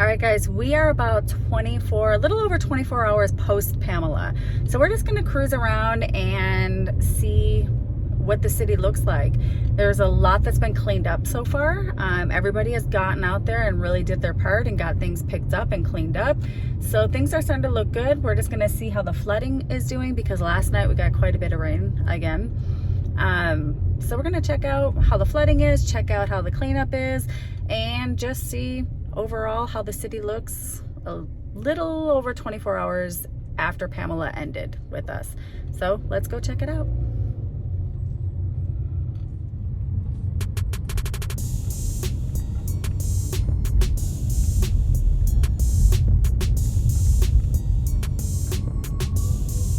All right, guys, we are about a little over 24 hours post Pamela. So we're just gonna cruise around and see what the city looks like. There's a lot that's been cleaned up so far. Everybody has gotten out there and really did their part and got things picked up and cleaned up. So things are starting to look good. We're just gonna see how the flooding is doing because last night we got quite a bit of rain again. So we're gonna check out how the flooding is, check out how the cleanup is, and just see overall how the city looks a little over 24 hours after Pamela ended with us. So let's go check it out.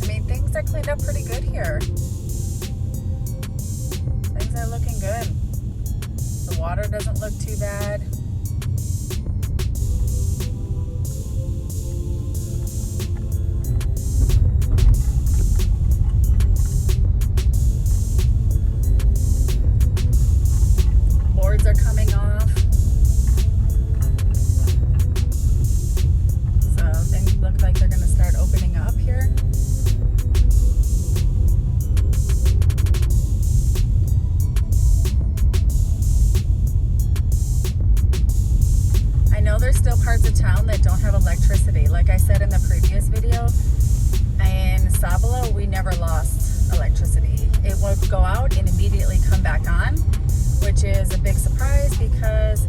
I mean, things are cleaned up pretty good here. Things are looking good. The water doesn't look too bad. Boards are coming off. So things look like they're going to start opening up here. I know there's still parts of town that don't have electricity. Like I said in the previous video, in Sabalo, we never lost electricity. It would go out and immediately come back on, which is a big surprise because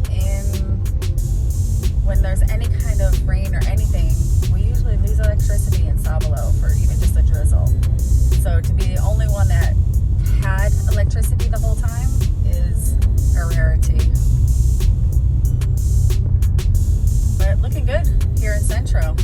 when there's any kind of rain or anything, we usually lose electricity in Sabalo for even just a drizzle. So to be the only one that had electricity the whole time is a rarity. But looking good here in Centro.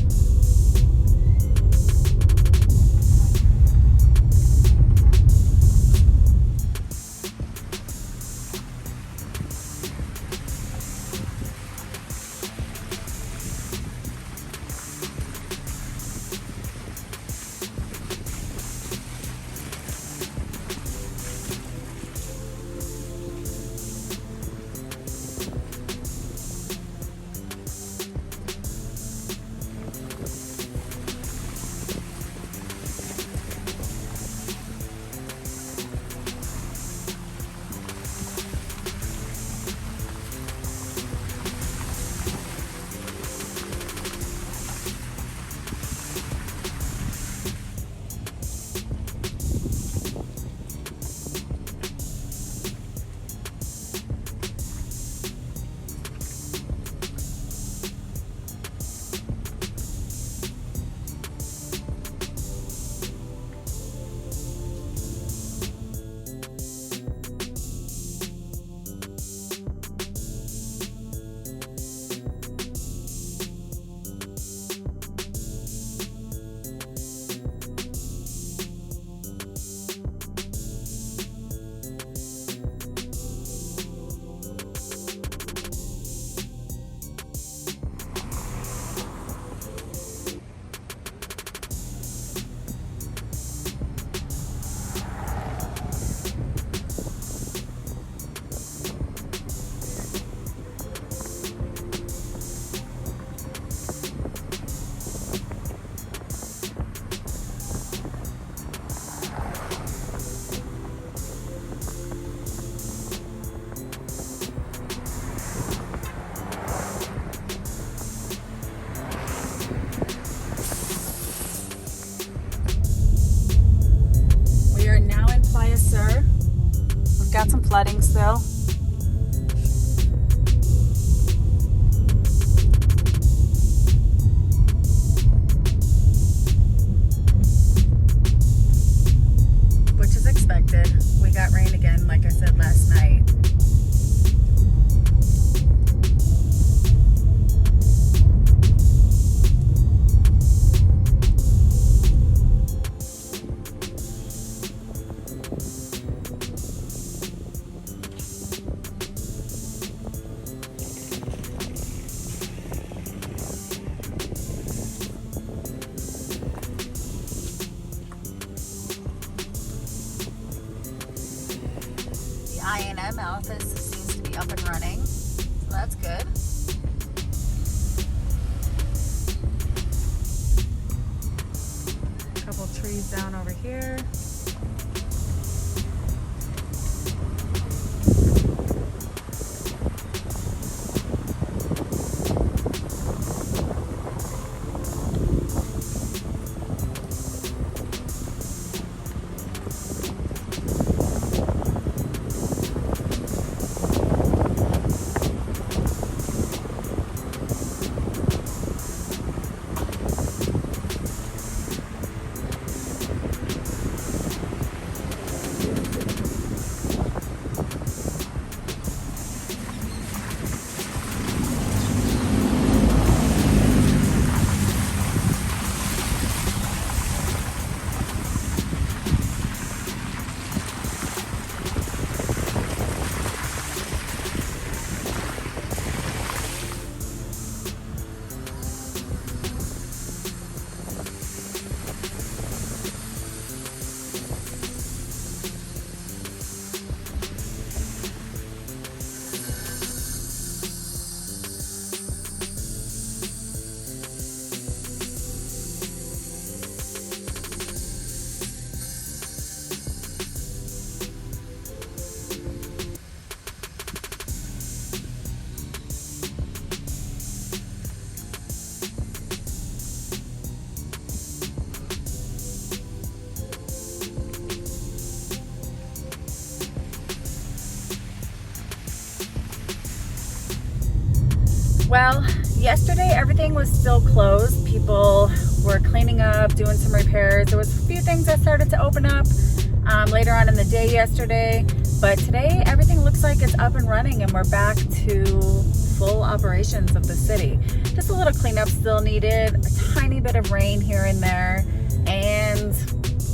Playa Sur. We've got some flooding still. Which is expected. We got rain again, like I said last night. I&M office seems to be up and running, so that's good. over here. Well, yesterday everything was still closed. People were cleaning up, doing some repairs. There was a few things that started to open up later on in the day yesterday, but today everything looks like it's up and running and we're back to full operations of the city. Just a little cleanup still needed, a tiny bit of rain here and there, and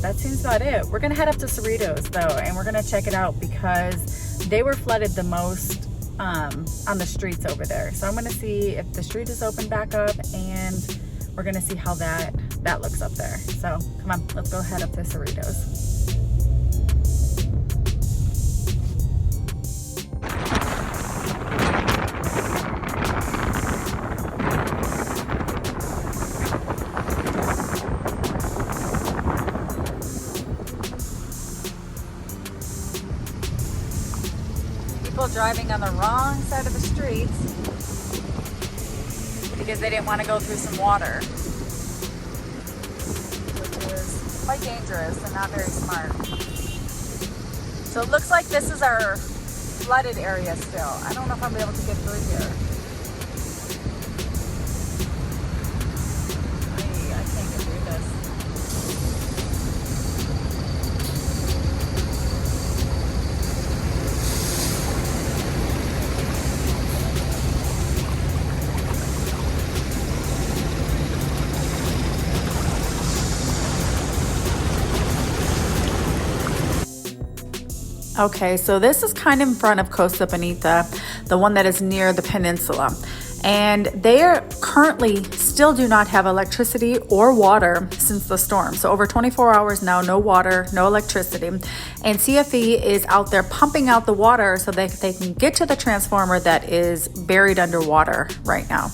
that seems about it. We're gonna head up to Cerritos though, and we're gonna check it out because they were flooded the most on the streets over there. So I'm gonna see if the street is open back up, and we're gonna see how that looks up there. So come on, let's go head up to Cerritos. People driving on the wrong side of the streets because they didn't want to go through some water, which is quite dangerous and not very smart. So it looks like this is our flooded area still. I don't know if I'm able to get through here. I can't get through this. Okay, so this is kind of in front of Costa Bonita, the one that is near the peninsula. And they are currently still do not have electricity or water since the storm. So over 24 hours now, no water, no electricity. And CFE is out there pumping out the water so that they can get to the transformer that is buried underwater right now.